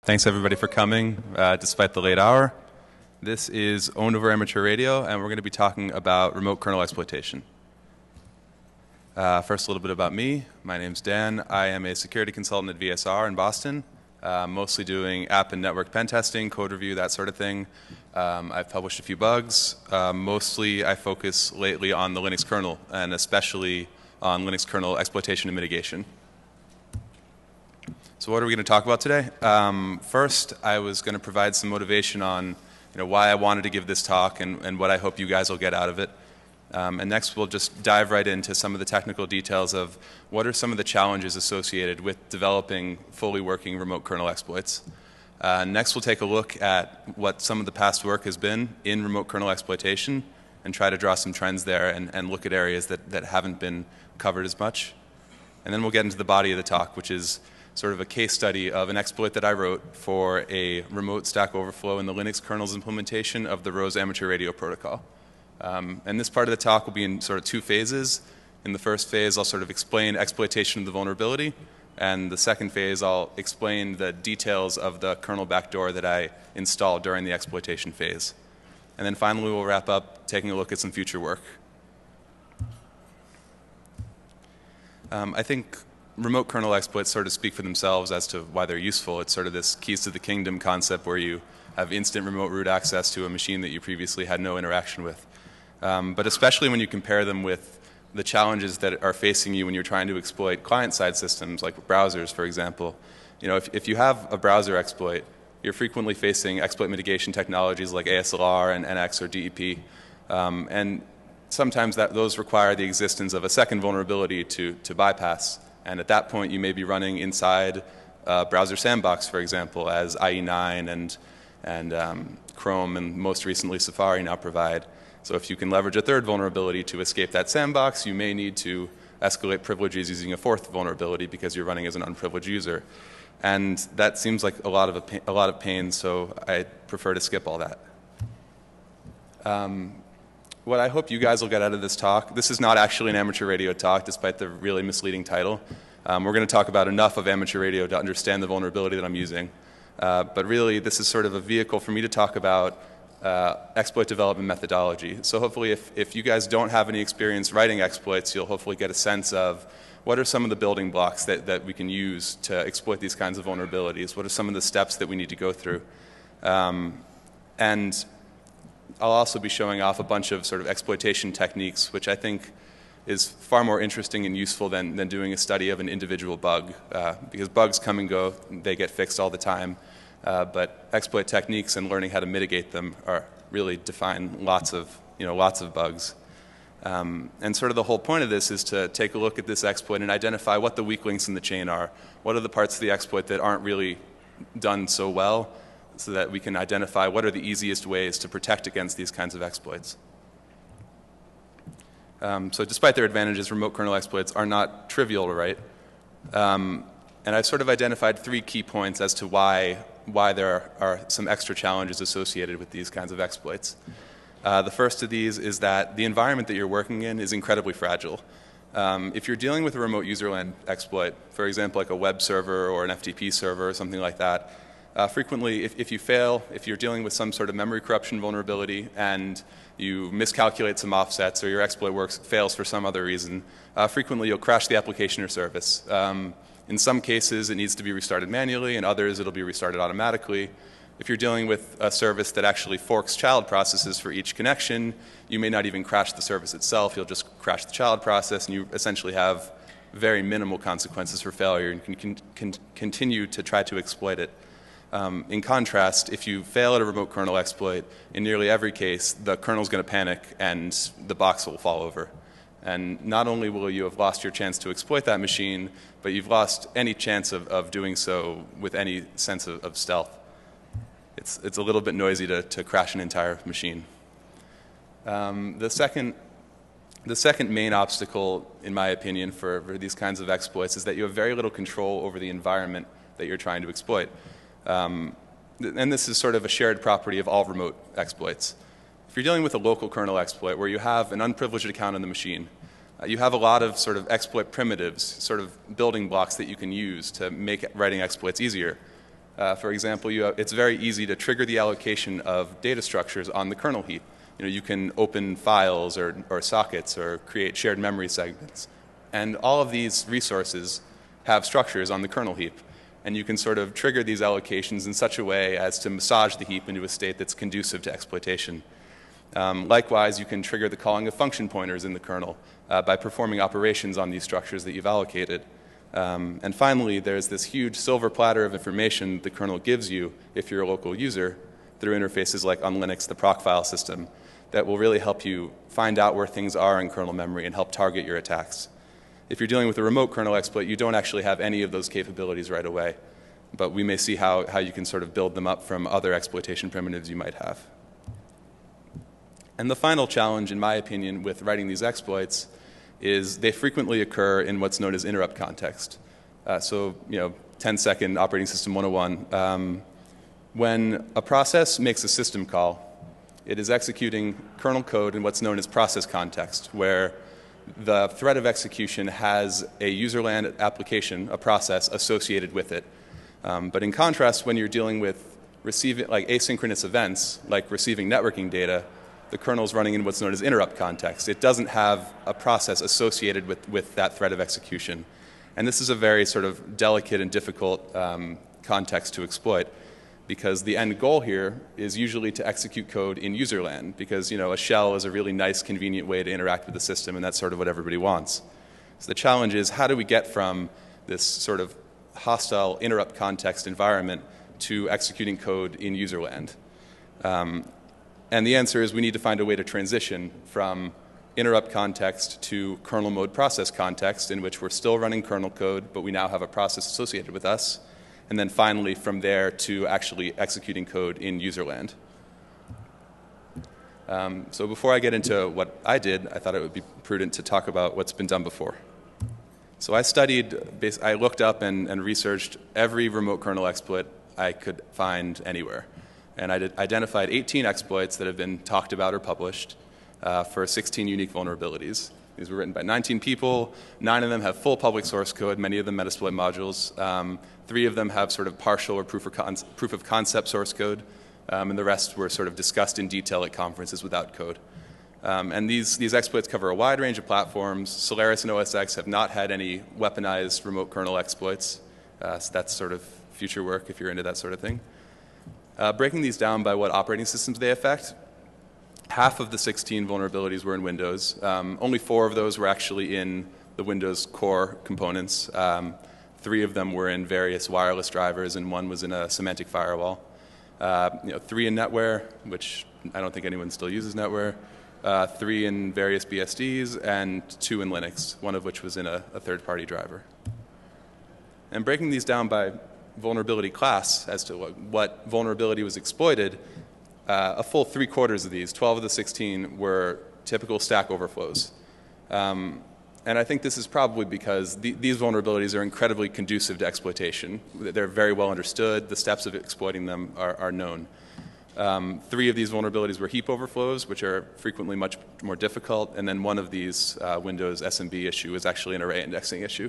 Thanks everybody for coming, despite the late hour. This is Owned Over Amateur Radio, and we're going to be talking about remote kernel exploitation. First, a little bit about me. My name's Dan. I am a security consultant at VSR in Boston, mostly doing app and network pen testing, code review, that sort of thing. I've published a few bugs. Mostly, I focus lately on the Linux kernel, and especially on Linux kernel exploitation and mitigation. So what are we going to talk about today? First, I was going to provide some motivation on why I wanted to give this talk and what I hope you guys will get out of it. And next, we'll just dive right into some of the technical details of what are some of the challenges associated with developing fully working remote kernel exploits. Next, we'll take a look at what some of the past work has been in remote kernel exploitation and try to draw some trends there and look at areas that haven't been covered as much. And then we'll get into the body of the talk, which is sort of a case study of an exploit that I wrote for a remote Stack Overflow in the Linux kernel's implementation of the ROSE amateur radio protocol. And this part of the talk will be in sort of two phases. In the first phase, I'll sort of explain exploitation of the vulnerability. And the second phase, I'll explain the details of the kernel backdoor that I installed during the exploitation phase. And then finally, we'll wrap up taking a look at some future work. I think remote kernel exploits sort of speak for themselves as to why they're useful. It's sort of this keys to the kingdom concept where you have instant remote root access to a machine that you previously had no interaction with. But especially when you compare them with the challenges that are facing you when you're trying to exploit client-side systems like browsers, for example. If you have a browser exploit, you're frequently facing exploit mitigation technologies like ASLR and NX or DEP. And sometimes those require the existence of a second vulnerability to bypass. And at that point, you may be running inside browser sandbox, for example, as IE9 and Chrome and most recently Safari now provide. So if you can leverage a third vulnerability to escape that sandbox, you may need to escalate privileges using a fourth vulnerability because you're running as an unprivileged user. And that seems like a lot of pain, so I prefer to skip all that. What I hope you guys will get out of this talk, this is not actually an amateur radio talk, despite the really misleading title. We're going to talk about enough of amateur radio to understand the vulnerability that I'm using. But really, this is sort of a vehicle for me to talk about exploit development methodology. So hopefully, if you guys don't have any experience writing exploits, you'll hopefully get a sense of what are some of the building blocks that we can use to exploit these kinds of vulnerabilities. What are some of the steps that we need to go through? And I'll also be showing off a bunch of sort of exploitation techniques, which I think is far more interesting and useful than doing a study of an individual bug, because bugs come and go, they get fixed all the time, but exploit techniques and learning how to mitigate them really define lots of bugs. And sort of the whole point of this is to take a look at this exploit and identify what the weak links in the chain are. What are the parts of the exploit that aren't really done so well, so that we can identify what are the easiest ways to protect against these kinds of exploits. So despite their advantages, remote kernel exploits are not trivial to write. And I've sort of identified three key points as to why there are some extra challenges associated with these kinds of exploits. The first of these is that the environment that you're working in is incredibly fragile. If you're dealing with a remote userland exploit, for example, like a web server or an FTP server or something like that, frequently, if you fail, if you're dealing with some sort of memory corruption vulnerability and you miscalculate some offsets or your exploit fails for some other reason, frequently you'll crash the application or service. In some cases, it needs to be restarted manually. In others, it'll be restarted automatically. If you're dealing with a service that actually forks child processes for each connection, you may not even crash the service itself. You'll just crash the child process, and you essentially have very minimal consequences for failure and can continue to try to exploit it. In contrast, if you fail at a remote kernel exploit, in nearly every case, the kernel's going to panic and the box will fall over. And not only will you have lost your chance to exploit that machine, but you've lost any chance of doing so with any sense of stealth. It's a little bit noisy to crash an entire machine. The second main obstacle, in my opinion, for these kinds of exploits is that you have very little control over the environment that you're trying to exploit. And this is sort of a shared property of all remote exploits. If you're dealing with a local kernel exploit where you have an unprivileged account on the machine, you have a lot of sort of exploit primitives, sort of building blocks that you can use to make writing exploits easier. For example, it's very easy to trigger the allocation of data structures on the kernel heap. You can open files or sockets or create shared memory segments. And all of these resources have structures on the kernel heap. And you can sort of trigger these allocations in such a way as to massage the heap into a state that's conducive to exploitation. Likewise, you can trigger the calling of function pointers in the kernel by performing operations on these structures that you've allocated. And finally, there's this huge silver platter of information the kernel gives you if you're a local user through interfaces like on Linux, the proc file system, that will really help you find out where things are in kernel memory and help target your attacks. If you're dealing with a remote kernel exploit, you don't actually have any of those capabilities right away. But we may see how you can sort of build them up from other exploitation primitives you might have. And the final challenge, in my opinion, with writing these exploits is they frequently occur in what's known as interrupt context. 10-second operating system 101. When a process makes a system call, it is executing kernel code in what's known as process context, where the thread of execution has a userland application, a process associated with it. But in contrast, when you're dealing with receiving like asynchronous events, like receiving networking data, the kernel is running in what's known as interrupt context. It doesn't have a process associated with that thread of execution. And this is a very sort of delicate and difficult context to exploit, because the end goal here is usually to execute code in userland, because a shell is a really nice, convenient way to interact with the system, and that's sort of what everybody wants. So the challenge is, how do we get from this sort of hostile interrupt context environment to executing code in userland? And the answer is we need to find a way to transition from interrupt context to kernel mode process context, in which we're still running kernel code, but we now have a process associated with us. And then finally, from there to actually executing code in userland. So before I get into what I did, I thought it would be prudent to talk about what's been done before. So I looked up and researched every remote kernel exploit I could find anywhere. And I identified 18 exploits that have been talked about or published for 16 unique vulnerabilities. These were written by 19 people. 9 of them have full public source code, many of them Metasploit modules. 3 of them have sort of partial or proof of concept source code. And the rest were sort of discussed in detail at conferences without code. And these exploits cover a wide range of platforms. Solaris and OS X have not had any weaponized remote kernel exploits. So that's sort of future work if you're into that sort of thing. Breaking these down by what operating systems they affect, half of the 16 vulnerabilities were in Windows. Only 4 of those were actually in the Windows core components. 3 of them were in various wireless drivers, and 1 was in a semantic firewall. 3 in NetWare, which I don't think anyone still uses NetWare. 3 in various BSDs, and 2 in Linux, one of which was in a third-party driver. And breaking these down by vulnerability class as to what vulnerability was exploited, a full 3/4 of these, 12 of the 16, were typical Stack Overflows. And I think this is probably because these vulnerabilities are incredibly conducive to exploitation. They're very well understood. The steps of exploiting them are known. 3 of these vulnerabilities were heap overflows, which are frequently much more difficult. And then 1 of these, Windows SMB issue, is actually an array indexing issue.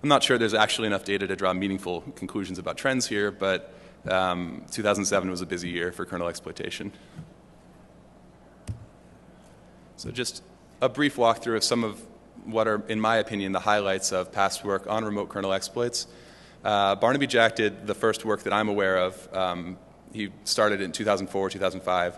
I'm not sure there's actually enough data to draw meaningful conclusions about trends here, but 2007 was a busy year for kernel exploitation. So just a brief walkthrough of some of what are, in my opinion, the highlights of past work on remote kernel exploits. Barnaby Jack did the first work that I'm aware of. He started in 2004, 2005,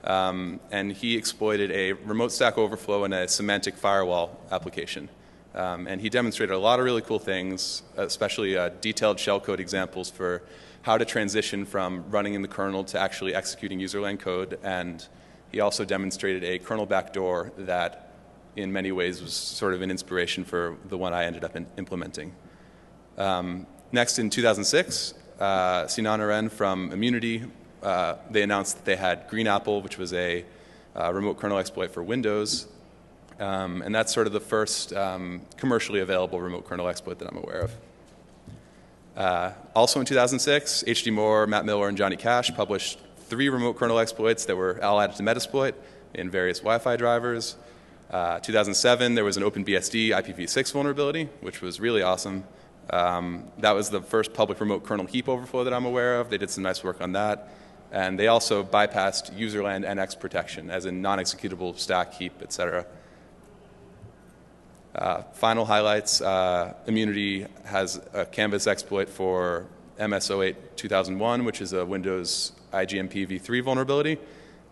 and he exploited a remote stack overflow and a semantic firewall application. And he demonstrated a lot of really cool things, especially detailed shellcode examples for how to transition from running in the kernel to actually executing userland code. And he also demonstrated a kernel backdoor that in many ways was sort of an inspiration for the one I ended up implementing. Next, in 2006, Sinan Aren from Immunity, they announced that they had Green Apple, which was a remote kernel exploit for Windows. And that's sort of the first commercially available remote kernel exploit that I'm aware of. Also in 2006, H.D. Moore, Matt Miller, and Johnny Cash published 3 remote kernel exploits that were all added to Metasploit in various Wi-Fi drivers. 2007, there was an OpenBSD IPv6 vulnerability, which was really awesome. That was the first public remote kernel heap overflow that I'm aware of. They did some nice work on that. And they also bypassed userland NX protection, as in non-executable stack, heap, etc. Final highlights, Immunity has a canvas exploit for MS08-2001, which is a Windows IGMP v3 vulnerability.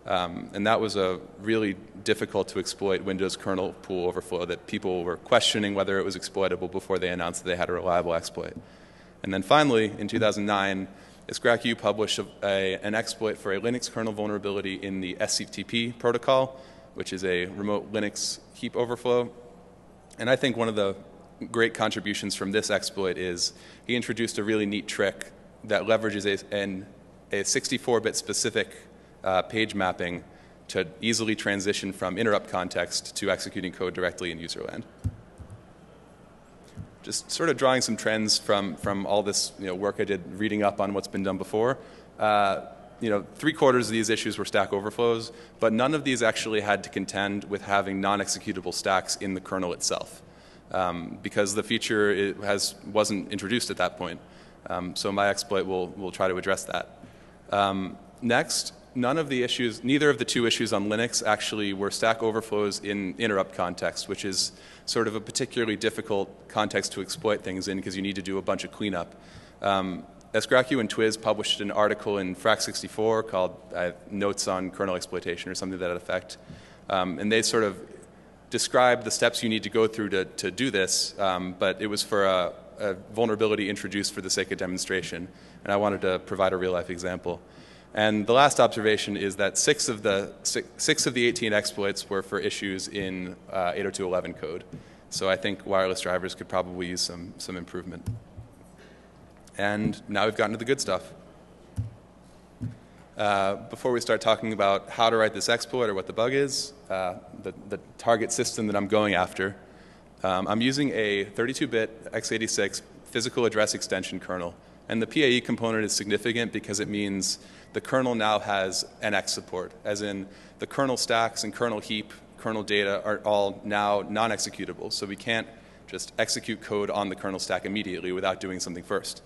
And that was a really difficult to exploit Windows kernel pool overflow that people were questioning whether it was exploitable before they announced that they had a reliable exploit. And then finally, in 2009, ScrackU published an exploit for a Linux kernel vulnerability in the SCTP protocol, which is a remote Linux heap overflow. And I think one of the great contributions from this exploit is he introduced a really neat trick that leverages a 64-bit specific page mapping to easily transition from interrupt context to executing code directly in userland. Just sort of drawing some trends from all this work I did reading up on what's been done before. 3/4 of these issues were Stack Overflows, but none of these actually had to contend with having non-executable stacks in the kernel itself, because the feature wasn't introduced at that point. So my exploit will try to address that. Next, neither of the two issues on Linux actually were Stack Overflows in interrupt context, which is sort of a particularly difficult context to exploit things in because you need to do a bunch of cleanup. ScrackU and Twiz published an article in Frac64 called Notes on Kernel Exploitation or something to that effect. And they sort of described the steps you need to go through to do this, but it was for a vulnerability introduced for the sake of demonstration. And I wanted to provide a real-life example. And the last observation is that six of the 18 exploits were for issues in 802.11 code. So I think wireless drivers could probably use some improvement. And now we've gotten to the good stuff. Before we start talking about how to write this exploit or what the bug is, the target system that I'm going after, I'm using a 32-bit x86 physical address extension kernel. And the PAE component is significant because it means the kernel now has NX support, as in the kernel stacks and kernel heap, kernel data are all now non-executable. So we can't just execute code on the kernel stack immediately without doing something first.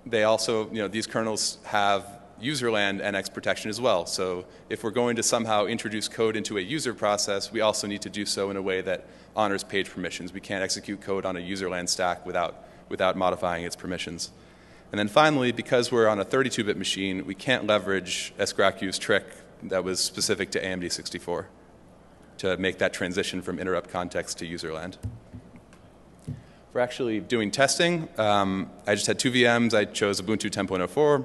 They also, these kernels have userland NX protection as well. So if we're going to somehow introduce code into a user process, we also need to do so in a way that honors page permissions. We can't execute code on a userland stack without modifying its permissions. And then finally, because we're on a 32-bit machine, we can't leverage ScrackU's trick that was specific to AMD 64 to make that transition from interrupt context to userland. For actually doing testing, I just had 2 VMs. I chose Ubuntu 10.04.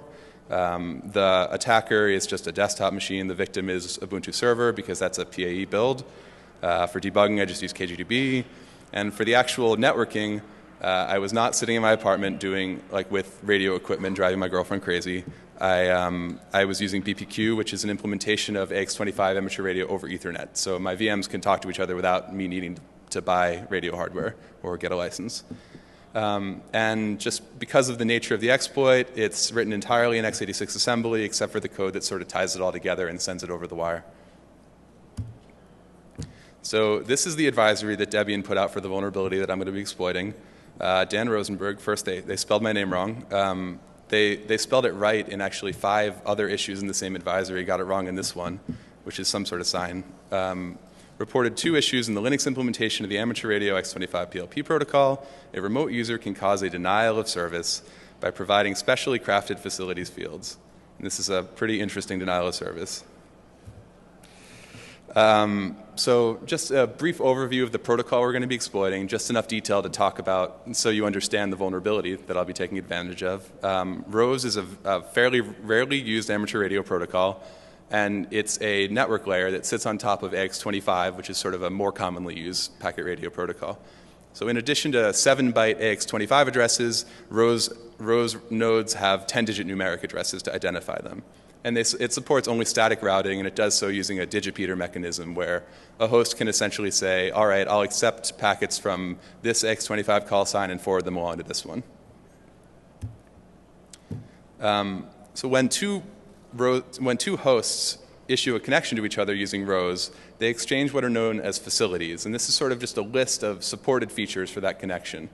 The attacker is just a desktop machine. The victim is Ubuntu server because that's a PAE build. For debugging, I just use KGDB. And for the actual networking, I was not sitting in my apartment doing with radio equipment, driving my girlfriend crazy. I was using BPQ, which is an implementation of AX25 amateur radio over Ethernet. So my VMs can talk to each other without me needing to buy radio hardware or get a license. And just because of the nature of the exploit, it's written entirely in x86 assembly, except for the code that sort of ties it all together and sends it over the wire. So this is the advisory that Debian put out for the vulnerability that I'm going to be exploiting. Dan Rosenberg, first they spelled my name wrong. They spelled it right in actually 5 other issues in the same advisory, got it wrong in this one, which is some sort of sign. Reported 2 issues in the Linux implementation of the amateur radio X25 PLP protocol. A remote user can cause a denial of service by providing specially crafted facilities fields. And this is a pretty interesting denial of service. So just a brief overview of the protocol we're going to be exploiting, just enough detail to talk about so you understand the vulnerability that I'll be taking advantage of. ROSE is a fairly rarely used amateur radio protocol, and it's a network layer that sits on top of AX25, which is sort of a more commonly used packet radio protocol. So in addition to 7-byte AX25 addresses, ROSE nodes have 10-digit numeric addresses to identify them. And it supports only static routing, and it does so using a digipeater mechanism where a host can essentially say, all right, I'll accept packets from this X25 call sign and forward them along to this one. So when two hosts issue a connection to each other using ROSE, they exchange what are known as facilities. And this is sort of just a list of supported features for that connection.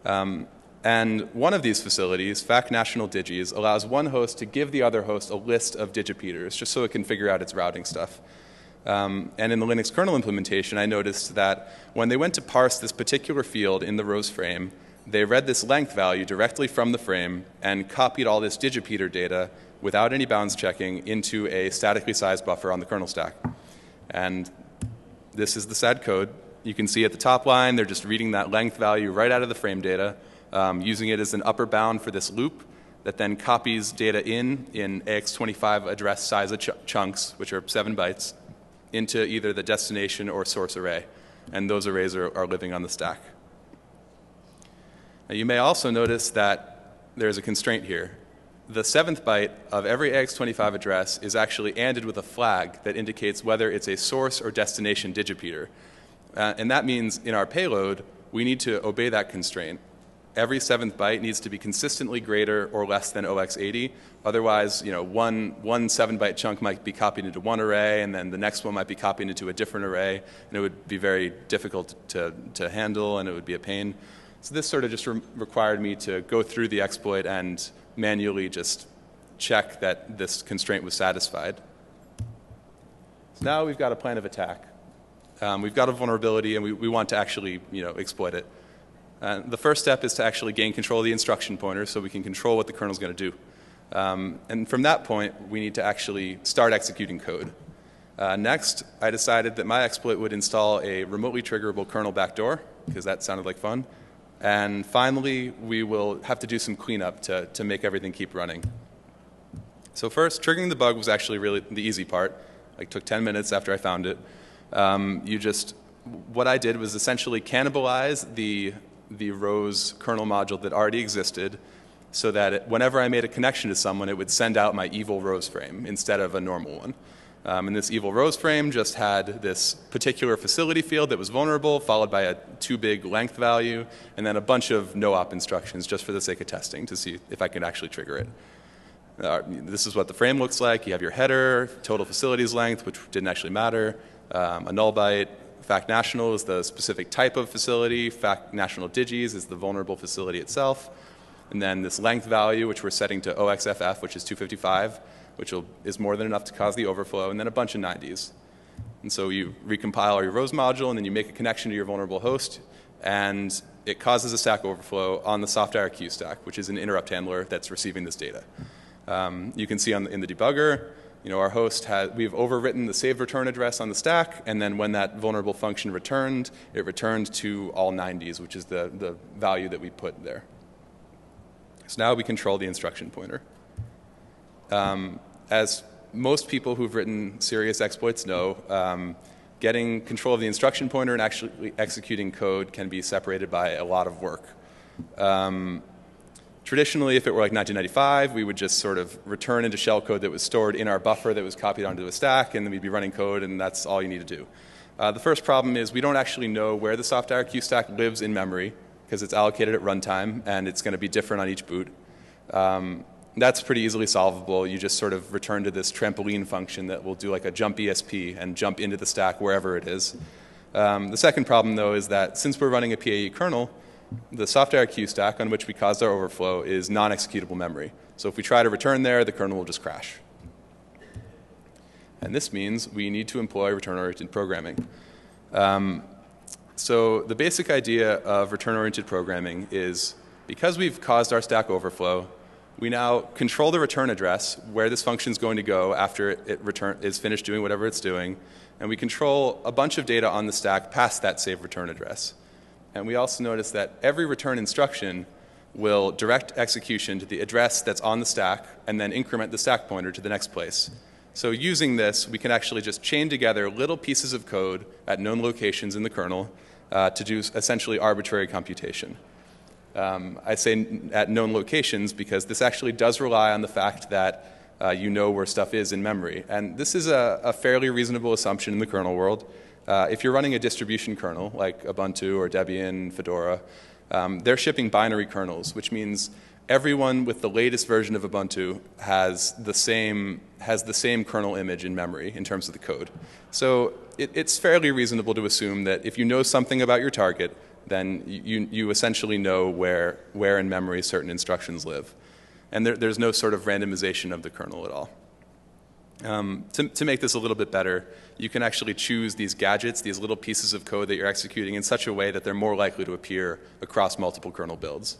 And one of these facilities, FAC National Digis, allows one host to give the other host a list of digipeaters just so it can figure out its routing stuff. And in the Linux kernel implementation, I noticed that when they went to parse this particular field in the rows frame, they read this length value directly from the frame and copied all this digipeater data without any bounds checking into a statically sized buffer on the kernel stack. And this is the sad code. You can see at the top line, they're just reading that length value right out of the frame data, using it as an upper bound for this loop that then copies data in AX25 address size chunks, which are 7 bytes, into either the destination or source array. And those arrays are living on the stack. Now, you may also notice that there's a constraint here. The 7th byte of every AX25 address is actually ANDed with a flag that indicates whether it's a source or destination digipeater. And that means in our payload, we need to obey that constraint. Every 7th byte needs to be consistently greater or less than OX80. Otherwise, one 7-byte chunk might be copied into one array, and then the next one might be copied into a different array, and it would be very difficult to handle, and it would be a pain. So this sort of just required me to go through the exploit and manually just check that this constraint was satisfied. So now we've got a plan of attack. We've got a vulnerability, and we want to actually exploit it. The first step is to actually gain control of the instruction pointer so we can control what the kernel is going to do. And from that point, we need to actually start executing code. Next, I decided that my exploit would install a remotely triggerable kernel backdoor, because that sounded like fun. And finally, we will have to do some cleanup to make everything keep running. So first, triggering the bug was actually really the easy part. It took 10 minutes after I found it. What I did was essentially cannibalize the rows kernel module that already existed so that whenever I made a connection to someone, it would send out my evil rows frame instead of a normal one. And this evil rows frame just had this particular facility field that was vulnerable, followed by a too big length value, and then a bunch of no-op instructions just for the sake of testing to see if I could actually trigger it. This is what the frame looks like. You have your header, total facilities length, which didn't actually matter, a null byte. FAC national is the specific type of facility. FAC national digis is the vulnerable facility itself. And then this length value, which we're setting to OXFF, which is 255, which is more than enough to cause the overflow, and then a bunch of 90s. And so you recompile your rows module, and then you make a connection to your vulnerable host, and it causes a stack overflow on the soft IRQ stack, which is an interrupt handler that's receiving this data. You can see in the debugger, our host we've overwritten the saved return address on the stack, and then when that vulnerable function returned, it returned to all 90s, which is the value that we put there. So now we control the instruction pointer. As most people who've written serious exploits know, getting control of the instruction pointer and actually executing code can be separated by a lot of work. Traditionally, if it were like 1995, we would just sort of return into shellcode that was stored in our buffer that was copied onto a stack, and then we'd be running code, and that's all you need to do. The first problem is we don't actually know where the soft IRQ stack lives in memory because it's allocated at runtime, and it's going to be different on each boot. That's pretty easily solvable. You just sort of return to this trampoline function that will do like a jump ESP and jump into the stack wherever it is. The second problem, though, is that since we're running a PAE kernel, the soft IRQ stack on which we caused our overflow is non-executable memory. So if we try to return there, the kernel will just crash. And this means we need to employ return-oriented programming. So the basic idea of return-oriented programming is because we've caused our stack overflow, we now control the return address where this function is going to go after it is finished doing whatever it's doing, and we control a bunch of data on the stack past that save return address. And we also notice that every return instruction will direct execution to the address that's on the stack and then increment the stack pointer to the next place. So using this, we can actually just chain together little pieces of code at known locations in the kernel to do essentially arbitrary computation. I say at known locations because this actually does rely on the fact that you know where stuff is in memory. And this is a fairly reasonable assumption in the kernel world. If you're running a distribution kernel like Ubuntu or Debian, Fedora, they're shipping binary kernels, which means everyone with the latest version of Ubuntu has the same kernel image in memory in terms of the code. So it's fairly reasonable to assume that if you know something about your target, then you essentially know where in memory certain instructions live. And there's no sort of randomization of the kernel at all. To make this a little bit better, you can actually choose these gadgets, these little pieces of code that you're executing in such a way that they're more likely to appear across multiple kernel builds.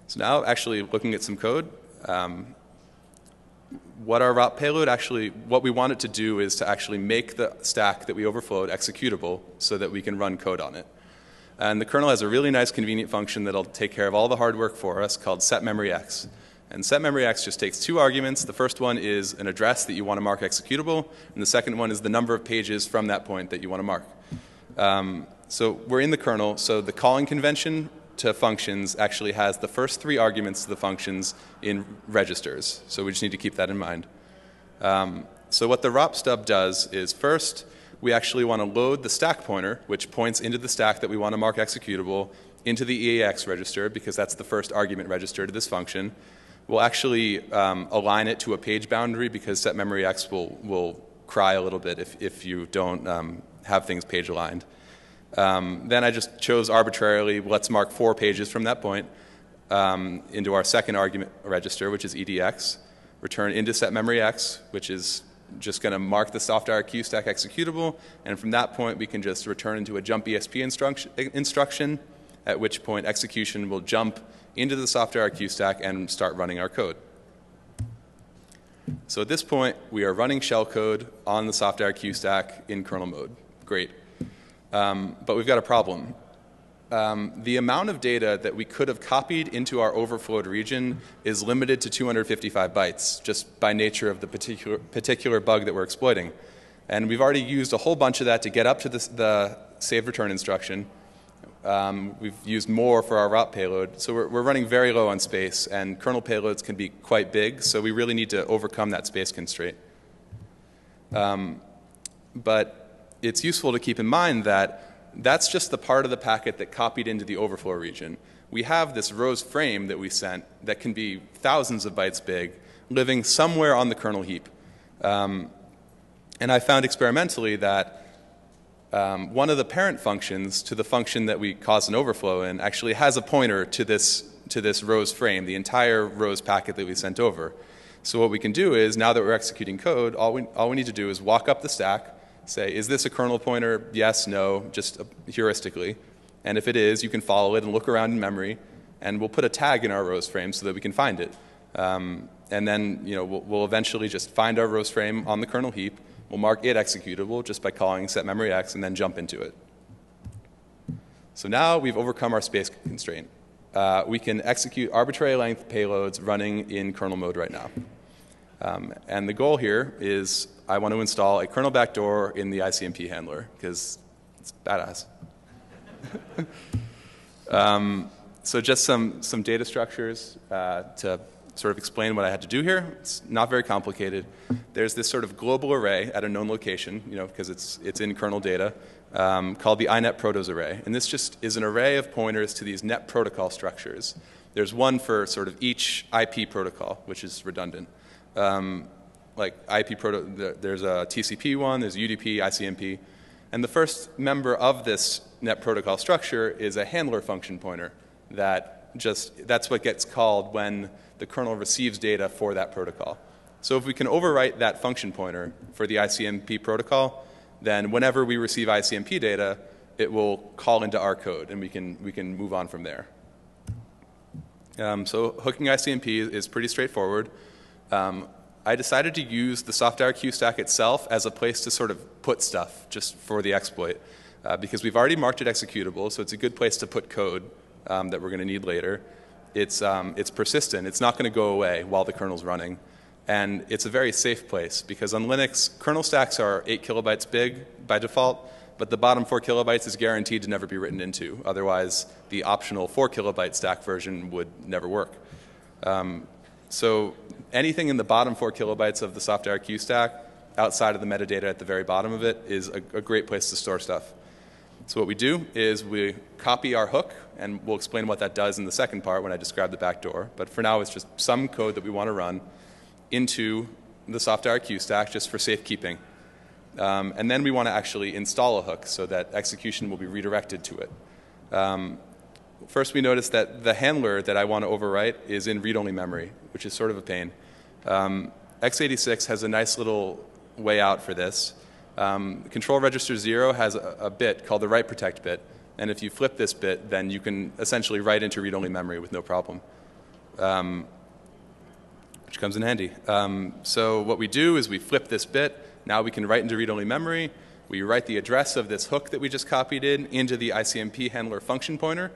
So now actually looking at some code, what our ROP payload actually, what we want it to do is to actually make the stack that we overflowed executable so that we can run code on it. And the kernel has a really nice convenient function that'll take care of all the hard work for us called setMemoryX. And setMemoryX just takes two arguments. The first one is an address that you want to mark executable, and the second one is the number of pages from that point that you want to mark. So we're in the kernel, so the calling convention to functions actually has the first three arguments to the functions in registers. So we just need to keep that in mind. So what the ROP stub does is first, we actually want to load the stack pointer, which points into the stack that we want to mark executable, into the EAX register, because that's the first argument register to this function. We'll actually align it to a page boundary, because setMemoryX will cry a little bit if you don't have things page aligned. Then I just chose arbitrarily, let's mark 4 pages from that point into our second argument register, which is EDX. Return into setMemoryX, which is just going to mark the soft_IRQ stack executable, and from that point we can just return into a jump ESP instruction, at which point execution will jump into the soft_IRQ stack and start running our code. So at this point we are running shellcode on the soft_IRQ stack in kernel mode. Great. But we've got a problem. The amount of data that we could have copied into our overflowed region is limited to 255 bytes, just by nature of the particular bug that we're exploiting. And we've already used a whole bunch of that to get up to the save return instruction. We've used more for our ROP payload, so we're running very low on space, and kernel payloads can be quite big, so we really need to overcome that space constraint. But it's useful to keep in mind that that's just the part of the packet that copied into the overflow region. We have this rows frame that we sent that can be thousands of bytes big, living somewhere on the kernel heap. And I found experimentally that one of the parent functions to the function that we caused an overflow in actually has a pointer to this rows frame, the entire rows packet that we sent over. So what we can do is, now that we're executing code, all we need to do is walk up the stack, say, is this a kernel pointer? Yes, no, just heuristically. And if it is, you can follow it and look around in memory, and we'll put a tag in our rows frame so that we can find it. And then we'll eventually just find our rows frame on the kernel heap. We'll mark it executable just by calling setMemoryX and then jump into it. So now we've overcome our space constraint. We can execute arbitrary length payloads running in kernel mode right now. And the goal here is I want to install a kernel backdoor in the ICMP handler, because it's badass. So just some data structures to sort of explain what I had to do here. It's not very complicated. There's this sort of global array at a known location, because it's in kernel data, called the inet protos array. And this just is an array of pointers to these net protocol structures. There's one for sort of each IP protocol, which is redundant. Like there's a TCP one, there's UDP, ICMP. And the first member of this net protocol structure is a handler function pointer that's what gets called when the kernel receives data for that protocol. So if we can overwrite that function pointer for the ICMP protocol, then whenever we receive ICMP data, it will call into our code, and we can move on from there. So hooking ICMP is pretty straightforward. I decided to use the soft_IRQ stack itself as a place to sort of put stuff just for the exploit, because we've already marked it executable, so it's a good place to put code that we're going to need later. It's persistent. It's not going to go away while the kernel's running. And it's a very safe place, because on Linux, kernel stacks are 8 kilobytes big by default, but the bottom 4 kilobytes is guaranteed to never be written into. Otherwise, the optional 4 kilobyte stack version would never work. So anything in the bottom 4 kilobytes of the soft_IRQ stack, outside of the metadata at the very bottom of it, is a great place to store stuff. So what we do is we copy our hook, and we'll explain what that does in the second part when I describe the backdoor. But for now, it's just some code that we want to run into the soft_IRQ stack just for safekeeping. And then we want to actually install a hook so that execution will be redirected to it. First, we notice that the handler that I want to overwrite is in read-only memory, which is sort of a pain. x86 has a nice little way out for this. Control register 0 has a bit called the write protect bit, and if you flip this bit, then you can essentially write into read-only memory with no problem, which comes in handy. So what we do is we flip this bit. Now we can write into read-only memory. We write the address of this hook that we just copied in into the ICMP handler function pointer,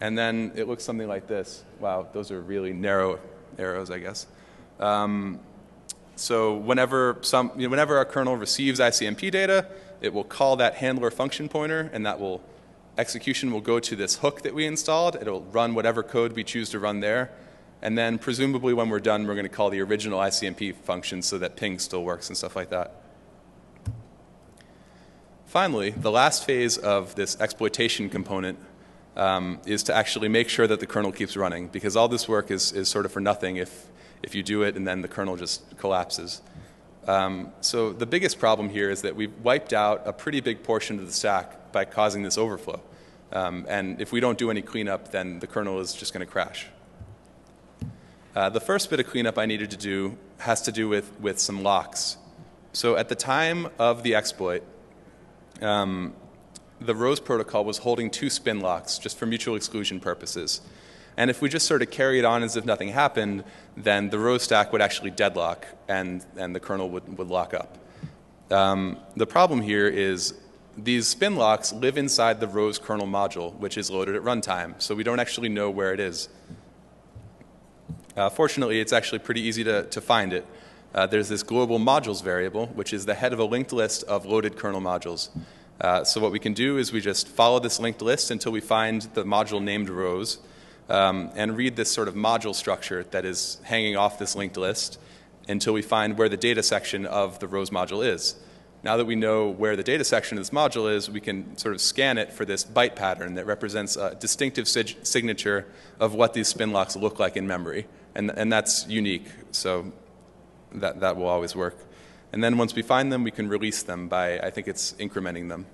and then it looks something like this. Wow, those are really narrow arrows, I guess. So whenever our kernel receives ICMP data, it will call that handler function pointer, and execution will go to this hook that we installed. It will run whatever code we choose to run there, and then presumably when we're done, we're going to call the original ICMP function so that ping still works and stuff like that. Finally, the last phase of this exploitation component is to actually make sure that the kernel keeps running, because all this work is sort of for nothing if you do it and then the kernel just collapses. So the biggest problem here is that we've wiped out a pretty big portion of the stack by causing this overflow. And if we don't do any cleanup, then the kernel is just going to crash. The first bit of cleanup I needed to do has to do with some locks. So at the time of the exploit, the ROSE protocol was holding 2 spin locks just for mutual exclusion purposes. And if we just sort of carried on as if nothing happened, then the ROSE stack would actually deadlock and the kernel would lock up. The problem here is these spin locks live inside the ROSE kernel module, which is loaded at runtime, so we don't actually know where it is. Fortunately, it's actually pretty easy to find it. There's this global modules variable, which is the head of a linked list of loaded kernel modules. So what we can do is we just follow this linked list until we find the module named ROSE, and read this sort of module structure that is hanging off this linked list until we find where the data section of the ROSE module is. Now that we know where the data section of this module is, we can sort of scan it for this byte pattern that represents a distinctive signature of what these spin locks look like in memory. And that's unique, so that will always work. And then once we find them, we can release them by, I think it's incrementing them.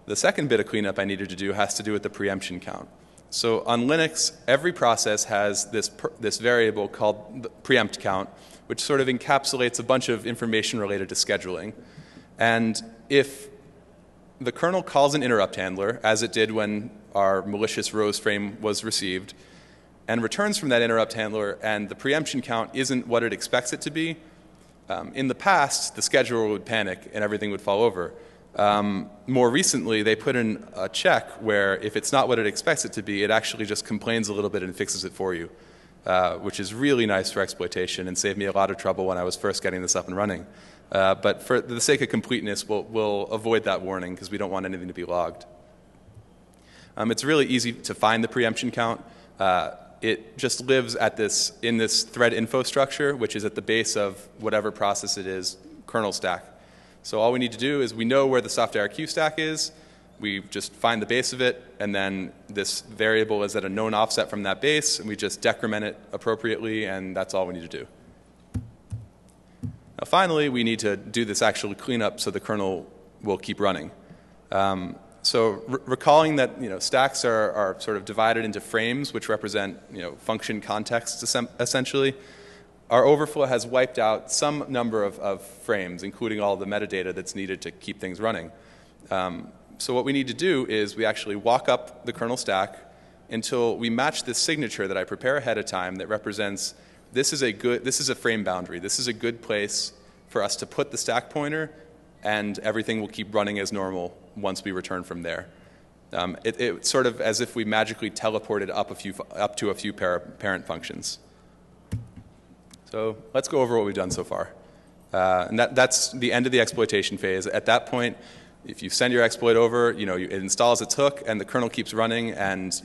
The second bit of cleanup I needed to do has to do with the preemption count. So on Linux, every process has this variable called the preempt count, which sort of encapsulates a bunch of information related to scheduling. And if the kernel calls an interrupt handler, as it did when our malicious ROSE frame was received, and returns from that interrupt handler, and the preemption count isn't what it expects it to be, in the past, the scheduler would panic and everything would fall over. More recently, they put in a check where if it's not what it expects it to be, it actually just complains a little bit and fixes it for you, which is really nice for exploitation and saved me a lot of trouble when I was first getting this up and running. But for the sake of completeness, we'll avoid that warning because we don't want anything to be logged. It's really easy to find the preemption count. It just lives in this thread info structure, which is at the base of whatever process it is, kernel stack. So all we need to do is we know where the soft-IRQ stack is. We just find the base of it, and then this variable is at a known offset from that base, and we just decrement it appropriately, and that's all we need to do. Now finally, we need to do this actual cleanup so the kernel will keep running. So recalling that stacks are sort of divided into frames, which represent function contexts essentially. Our overflow has wiped out some number of frames, including all the metadata that's needed to keep things running. So what we need to do is we actually walk up the kernel stack until we match this signature that I prepare ahead of time that represents this is a frame boundary. This is a good place for us to put the stack pointer, and everything will keep running as normal once we return from there. It's sort of as if we magically teleported up to a few parent functions. So let's go over what we've done so far. And that's the end of the exploitation phase. At that point, if you send your exploit over, it installs its hook, and the kernel keeps running, and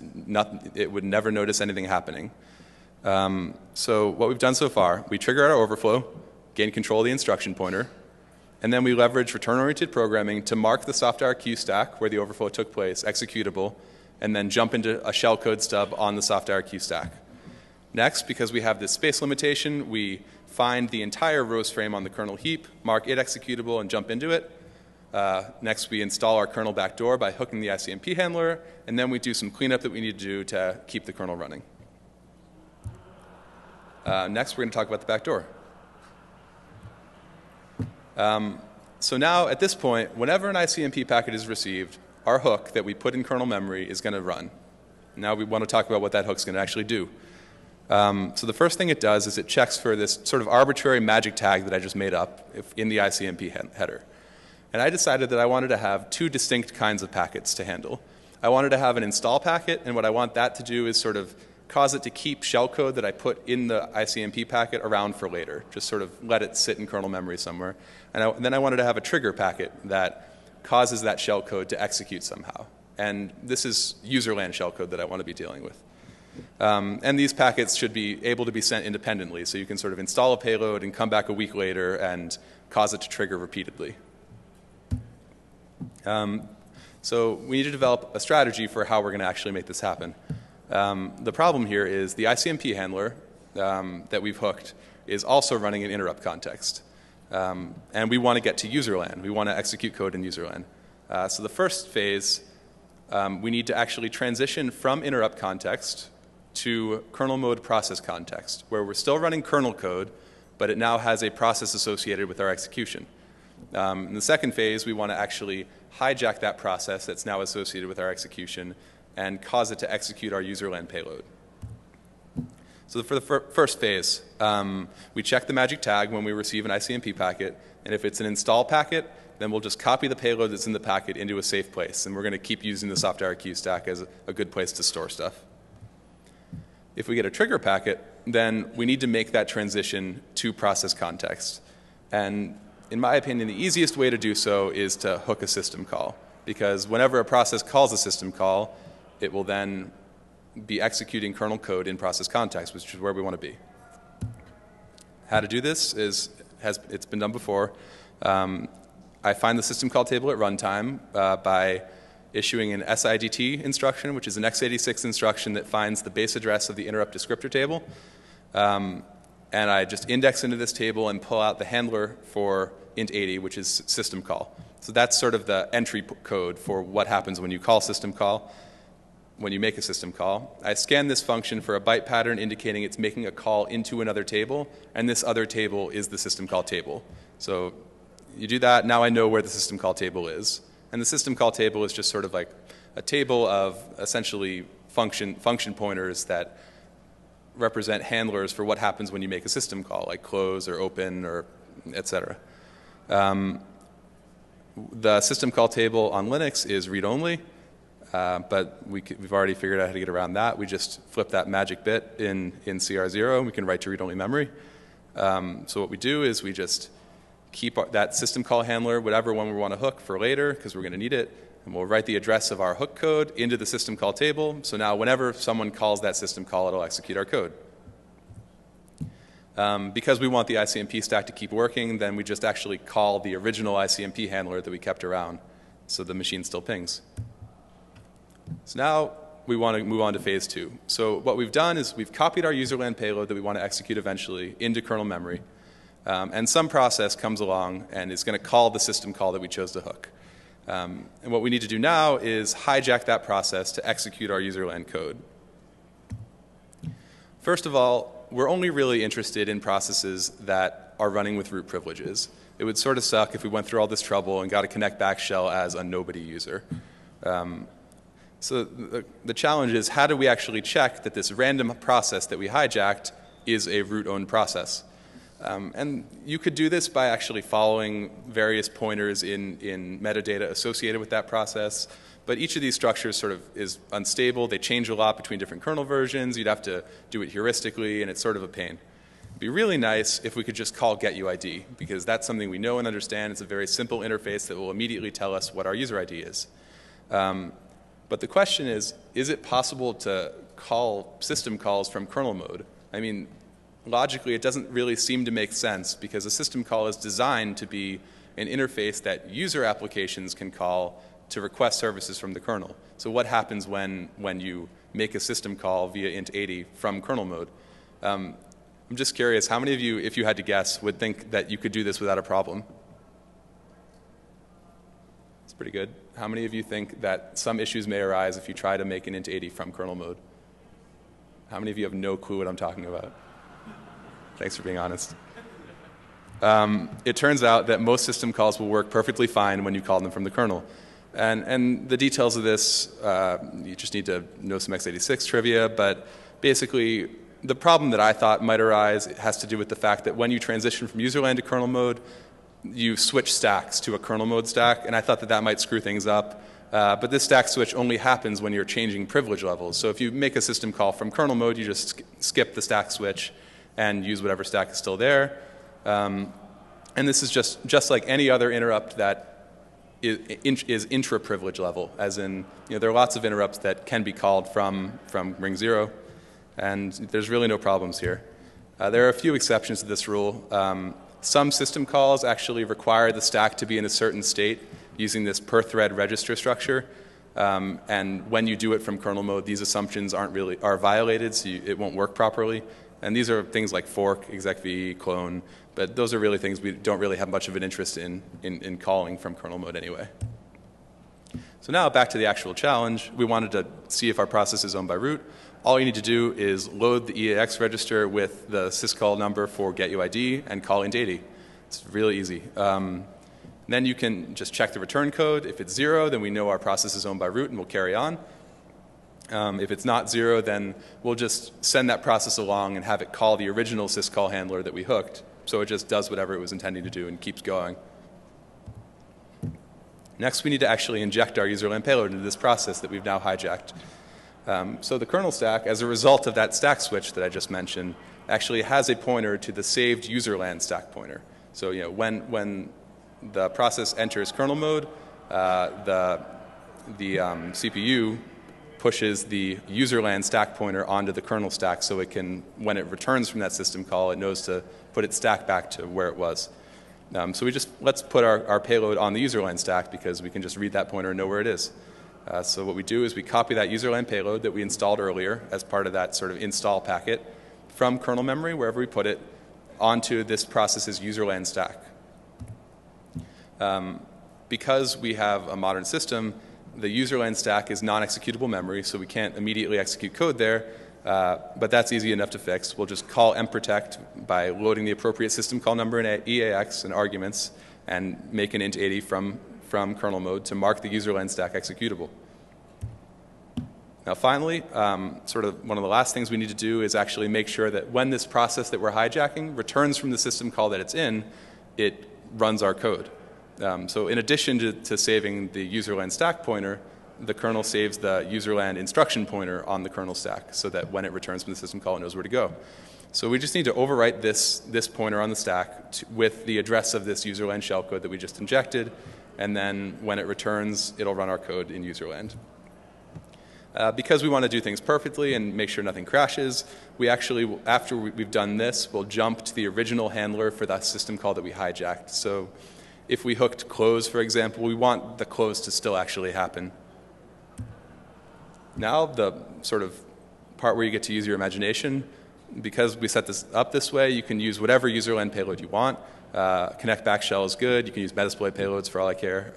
it would never notice anything happening. So what we've done so far, we trigger our overflow, gain control of the instruction pointer, and then we leverage return-oriented programming to mark the soft-IRQ stack where the overflow took place, executable, and then jump into a shellcode stub on the soft-IRQ stack. Next, because we have this space limitation, we find the entire rows frame on the kernel heap, mark it executable, and jump into it. Next, we install our kernel backdoor by hooking the ICMP handler, and then we do some cleanup that we need to do to keep the kernel running. Next, we're going to talk about the backdoor. So now, at this point, whenever an ICMP packet is received, our hook that we put in kernel memory is going to run. Now we want to talk about what that hook's going to actually do. So the first thing it does is it checks for this sort of arbitrary magic tag that I just made up in the ICMP header. And I decided that I wanted to have two distinct kinds of packets to handle. I wanted to have an install packet, and what I want that to do is sort of cause it to keep shellcode that I put in the ICMP packet around for later, just sort of let it sit in kernel memory somewhere. And then I wanted to have a trigger packet that causes that shellcode to execute somehow. And this is userland shellcode that I want to be dealing with. And these packets should be able to be sent independently, so you can sort of install a payload and come back a week later and cause it to trigger repeatedly. So we need to develop a strategy for how we're going to actually make this happen. The problem here is the ICMP handler that we've hooked is also running an interrupt context. And we want to get to userland. We want to execute code in userland. So the first phase, we need to actually transition from interrupt context to kernel mode process context, where we're still running kernel code, but it now has a process associated with our execution. In the second phase, we want to actually hijack that process that's now associated with our execution and cause it to execute our userland payload. So for the first phase, we check the magic tag when we receive an ICMP packet, and if it's an install packet, then we'll just copy the payload that's in the packet into a safe place, and we're going to keep using the SoftIRQ stack as a good place to store stuff. If we get a trigger packet, then we need to make that transition to process context. And in my opinion, the easiest way to do so is to hook a system call, because whenever a process calls a system call, it will then be executing kernel code in process context, which is where we want to be. How to do this is, it's been done before. I find the system call table at runtime by issuing an SIDT instruction, which is an x86 instruction that finds the base address of the interrupt descriptor table. And I just index into this table and pull out the handler for int80, which is system call. So that's sort of the entry code for what happens when you call system call, when you make a system call. I scan this function for a byte pattern indicating it's making a call into another table, and this other table is the system call table. So you do that, now I know where the system call table is. And the system call table is just sort of like a table of essentially function pointers that represent handlers for what happens when you make a system call, like close or open or et cetera. The system call table on Linux is read-only, but we've already figured out how to get around that. We just flip that magic bit in CR0, and we can write to read-only memory. So what we do is we just keep that system call handler, whatever one we want to hook for later, because we're going to need it, and we'll write the address of our hook code into the system call table. So now whenever someone calls that system call, it'll execute our code. Because we want the ICMP stack to keep working, then we just actually call the original ICMP handler that we kept around, so the machine still pings. So now we want to move on to phase 2. So what we've done is we've copied our userland payload that we want to execute eventually into kernel memory. And some process comes along and is going to call the system call that we chose to hook. And what we need to do now is hijack that process to execute our userland code. First of all, we're only really interested in processes that are running with root privileges. It would sort of suck if we went through all this trouble and got a connect back shell as a nobody user. So the challenge is, how do we actually check that this random process that we hijacked is a root-owned process? And you could do this by actually following various pointers in metadata associated with that process. But each of these structures sort of is unstable. They change a lot between different kernel versions. You'd have to do it heuristically, and it's sort of a pain. It'd be really nice if we could just call getUID, because that's something we know and understand. It's a very simple interface that will immediately tell us what our user ID is. But the question is it possible to call system calls from kernel mode? I mean, logically, it doesn't really seem to make sense, because a system call is designed to be an interface that user applications can call to request services from the kernel. So what happens when you make a system call via int80 from kernel mode? I'm just curious, how many of you, if you had to guess, would think that you could do this without a problem? It's pretty good. How many of you think that some issues may arise if you try to make an int 80 from kernel mode? How many of you have no clue what I'm talking about? Thanks for being honest. It turns out that most system calls will work perfectly fine when you call them from the kernel. And the details of this, you just need to know some x86 trivia, but basically the problem that I thought might arise has to do with the fact that when you transition from userland to kernel mode, you switch stacks to a kernel mode stack, and I thought that that might screw things up. But this stack switch only happens when you're changing privilege levels. So if you make a system call from kernel mode, you just skip the stack switch and use whatever stack is still there. And this is just like any other interrupt that is intra-privilege level, as in, there are lots of interrupts that can be called from ring 0, and there's really no problems here. There are a few exceptions to this rule. Some system calls actually require the stack to be in a certain state using this per thread register structure. And when you do it from kernel mode, these assumptions are violated, so it won't work properly. And these are things like fork, execv, clone, but those are really things we don't really have much of an interest in calling from kernel mode anyway. So now back to the actual challenge. We wanted to see if our process is owned by root. All you need to do is load the EAX register with the syscall number for getuid and call int 80. It's really easy. Then you can just check the return code. If it's 0, then we know our process is owned by root and we'll carry on. If it's not 0, then we'll just send that process along and have it call the original syscall handler that we hooked. So it just does whatever it was intending to do and keeps going. Next, we need to actually inject our userland payload into this process that we've now hijacked. So the kernel stack, as a result of that stack switch that I just mentioned, actually has a pointer to the saved userland stack pointer. So when the process enters kernel mode, the CPU pushes the userland stack pointer onto the kernel stack so it can, when it returns from that system call, it knows to put its stack back to where it was. So let's put our payload on the userland stack because we can just read that pointer and know where it is. So what we do is we copy that userland payload that we installed earlier as part of that sort of install packet from kernel memory, wherever we put it, onto this process's userland stack. Because we have a modern system, the userland stack is non-executable memory, so we can't immediately execute code there, but that's easy enough to fix. We'll just call mprotect by loading the appropriate system call number in EAX and arguments and make an int 80 from kernel mode to mark the userland stack executable. Now finally, sort of one of the last things we need to do is actually make sure that when this process that we're hijacking returns from the system call that it's in, it runs our code. So in addition to saving the userland stack pointer, the kernel saves the userland instruction pointer on the kernel stack so that when it returns from the system call, it knows where to go. So we just need to overwrite this pointer on the stack with the address of this userland shellcode that we just injected, and then when it returns, it'll run our code in userland. Because we want to do things perfectly and make sure nothing crashes, we actually, after we've done this, we'll jump to the original handler for that system call that we hijacked. So if we hooked close, for example, we want the close to still actually happen. Now the sort of part where you get to use your imagination, because we set this up this way, you can use whatever userland payload you want. Connect back shell is good. You can use Metasploit payloads for all I care.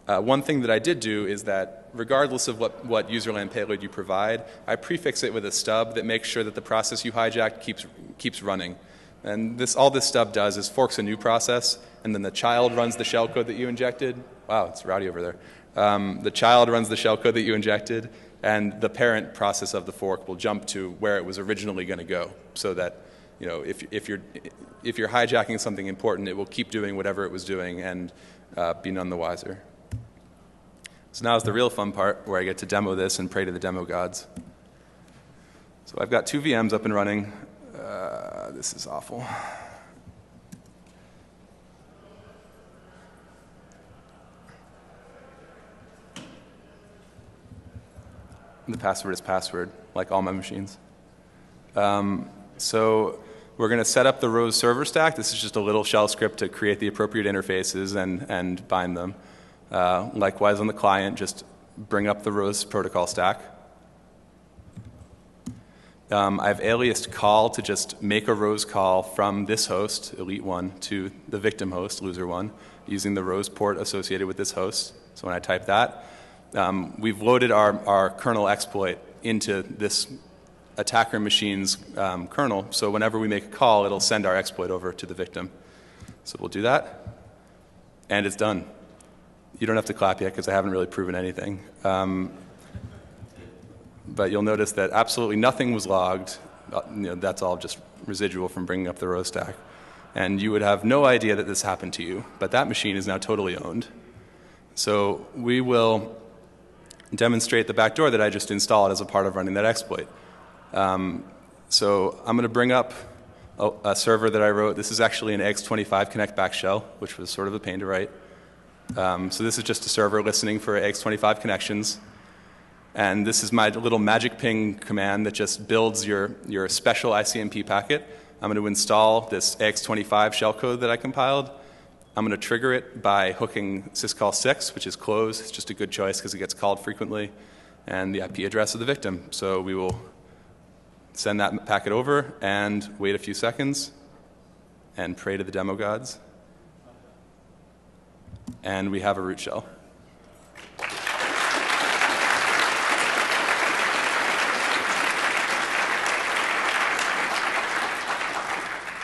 One thing that I did do is that regardless of what userland payload you provide, I prefix it with a stub that makes sure that the process you hijacked keeps running. And all this stub does is forks a new process, and then the child runs the shellcode that you injected. Wow, it's rowdy over there. The child runs the shellcode that you injected, and the parent process of the fork will jump to where it was originally going to go, so that if you're hijacking something important, it will keep doing whatever it was doing and be none the wiser. So now is the real fun part where I get to demo this and pray to the demo gods. So I've got 2 VMs up and running. This is awful. The password is password, like all my machines. So we're going to set up the Rose server stack. This is just a little shell script to create the appropriate interfaces and bind them. Likewise on the client, just bring up the Rose protocol stack. I've aliased call to just make a rows call from this host, elite1, to the victim host, loser1, using the rows port associated with this host. So when I type that, we've loaded our kernel exploit into this attacker machine's kernel. So whenever we make a call, it'll send our exploit over to the victim. So we'll do that, and it's done. You don't have to clap yet because I haven't really proven anything. But you'll notice that absolutely nothing was logged. That's all just residual from bringing up the row stack. And you would have no idea that this happened to you. But that machine is now totally owned. So we will demonstrate the backdoor that I just installed as a part of running that exploit. So I'm going to bring up a server that I wrote. This is actually an X25 connect back shell, which was sort of a pain to write. So this is just a server listening for X25 connections. And this is my little magic ping command that just builds your special ICMP packet. I'm going to install this X25 shellcode that I compiled. I'm going to trigger it by hooking syscall 6, which is close. It's just a good choice because it gets called frequently, and the IP address of the victim. So we will send that packet over and wait a few seconds and pray to the demo gods. And we have a root shell.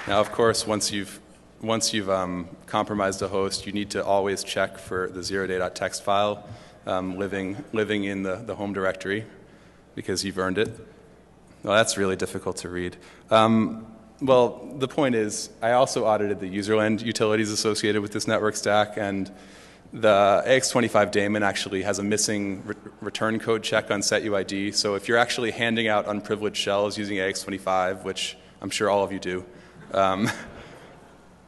Now, of course, once you've compromised a host, you need to always check for the 0day.txt file living in the home directory because you've earned it. Well, that's really difficult to read. Well, the point is, I also audited the userland utilities associated with this network stack, and the AX25 daemon actually has a missing return code check on setuid. So if you're actually handing out unprivileged shells using AX25, which I'm sure all of you do,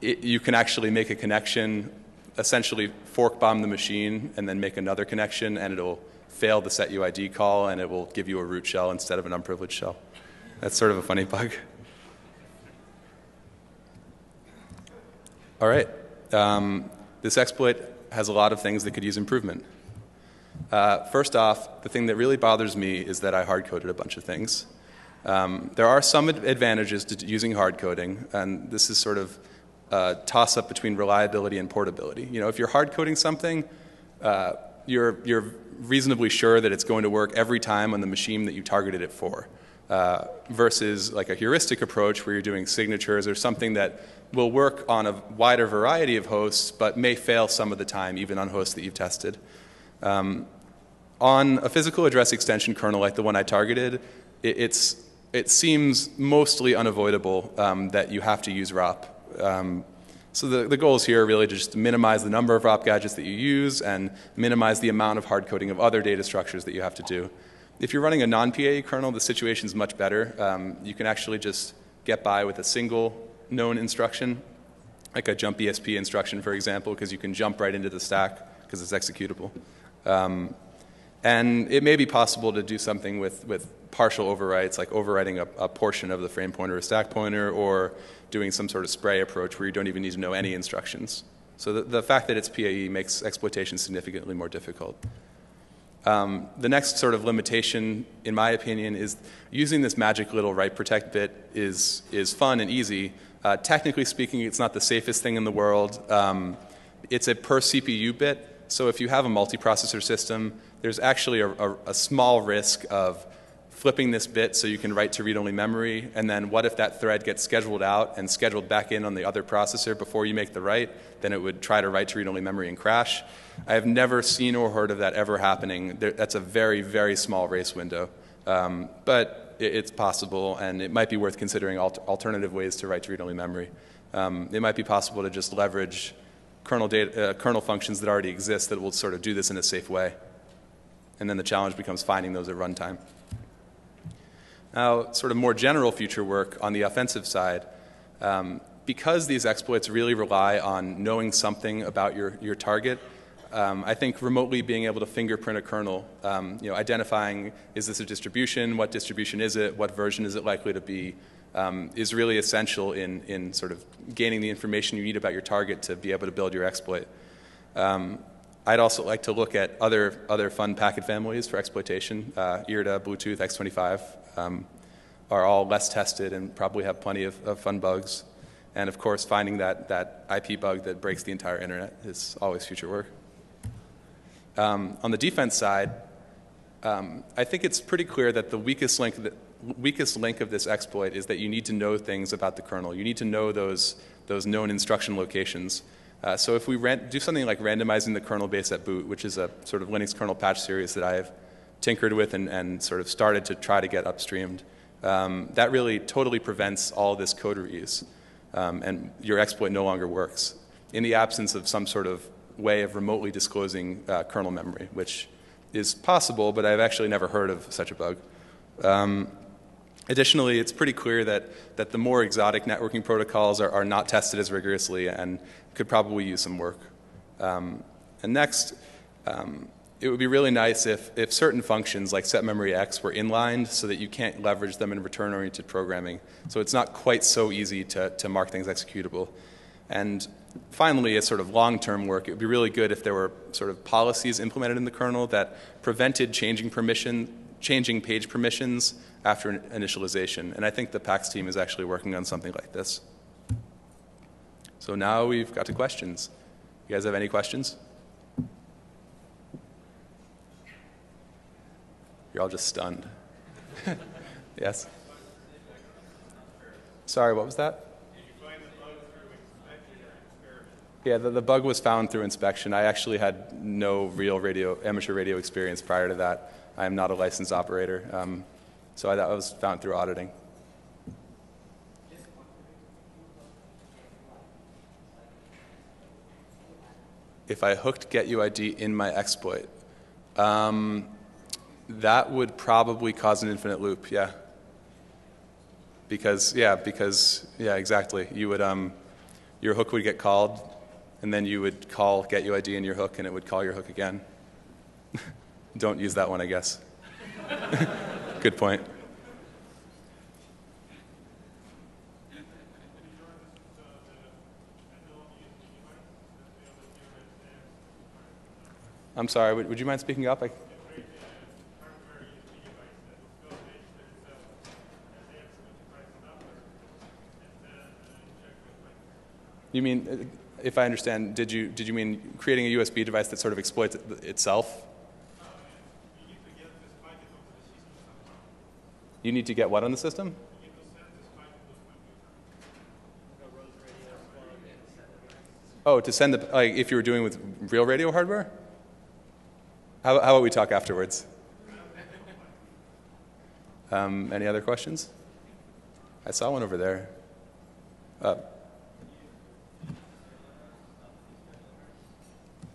you can actually make a connection, essentially fork bomb the machine, and then make another connection, and it'll fail the setuid call, and it will give you a root shell instead of an unprivileged shell. That's sort of a funny bug. All right. This exploit has a lot of things that could use improvement. First off, the thing that really bothers me is that I hard-coded a bunch of things. There are some advantages to using hard coding, and this is sort of a toss-up between reliability and portability. If you're hard coding something, you're reasonably sure that it's going to work every time on the machine that you targeted it for, versus like a heuristic approach where you're doing signatures or something that will work on a wider variety of hosts but may fail some of the time, even on hosts that you've tested. On a physical address extension kernel like the one I targeted, it seems mostly unavoidable that you have to use ROP. So the goals here are really to just minimize the number of ROP gadgets that you use and minimize the amount of hard coding of other data structures that you have to do. If you're running a non-PAE kernel, the situation is much better. You can actually just get by with a single known instruction, like a jump ESP instruction, for example, because you can jump right into the stack because it's executable. And it may be possible to do something with partial overwrites, like overwriting a portion of the frame pointer or stack pointer, or doing some sort of spray approach where you don't even need to know any instructions. So the fact that it's PAE makes exploitation significantly more difficult. The next sort of limitation, in my opinion, is using this magic little write protect bit is fun and easy. Technically speaking, it's not the safest thing in the world. It's a per CPU bit. So if you have a multiprocessor system, there's actually a small risk of flipping this bit so you can write to read-only memory, and then what if that thread gets scheduled out and scheduled back in on the other processor before you make the write? Then it would try to write to read-only memory and crash. I have never seen or heard of that ever happening. That's a very, very small race window. But it's possible, and it might be worth considering alternative ways to write to read-only memory. It might be possible to just leverage kernel functions that already exist that will sort of do this in a safe way. And then the challenge becomes finding those at runtime. Now, sort of more general future work on the offensive side, because these exploits really rely on knowing something about your target, I think remotely being able to fingerprint a kernel, identifying is this a distribution, what distribution is it, what version is it likely to be, is really essential in sort of gaining the information you need about your target to be able to build your exploit. I'd also like to look at other fun packet families for exploitation, IRTA, Bluetooth, X25. are all less tested and probably have plenty of fun bugs. And of course, finding that IP bug that breaks the entire internet is always future work. On the defense side, I think it's pretty clear that the weakest link of this exploit is that you need to know things about the kernel. You need to know those known instruction locations. So if we do something like randomizing the kernel base at boot, which is a sort of Linux kernel patch series that I've tinkered with and sort of started to try to get upstreamed, that really totally prevents all this code reuse. And your exploit no longer works in the absence of some sort of way of remotely disclosing kernel memory, which is possible, but I've actually never heard of such a bug. Additionally, it's pretty clear that the more exotic networking protocols are not tested as rigorously and could probably use some work. And next, it would be really nice if certain functions like setMemoryX were inlined so that you can't leverage them in return-oriented programming. So it's not quite so easy to mark things executable. And finally, as sort of long-term work, it would be really good if there were sort of policies implemented in the kernel that prevented changing page permissions after initialization. And I think the PAX team is actually working on something like this. So now we've got to questions. You guys have any questions? You're all just stunned. Yes? Sorry, what was that? Yeah, the bug was found through inspection. I actually had no real amateur radio experience prior to that. I am not a licensed operator, so that was found through auditing. If I hooked GetUID in my exploit, that would probably cause an infinite loop, yeah. Because exactly. You would, your hook would get called, and then you would call GetUID in your hook, and it would call your hook again. Don't use that one, I guess. Good point. I'm sorry, would you mind speaking up? You mean, if I understand, did you mean creating a USB device that sort of exploits itself? You need to get what on the system? Oh, to send like if you were doing with real radio hardware? How about we talk afterwards? Any other questions? I saw one over there.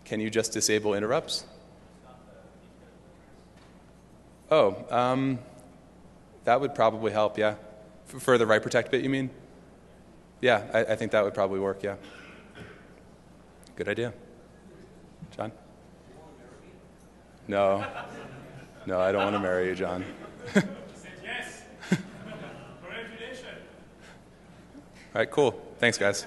Can you just disable interrupts? Oh, that would probably help, yeah. For the write protect bit, you mean? Yeah, I think that would probably work, yeah. Good idea. John? No. No, I don't want to marry you, John. Yes. Congratulations. All right, cool. Thanks, guys.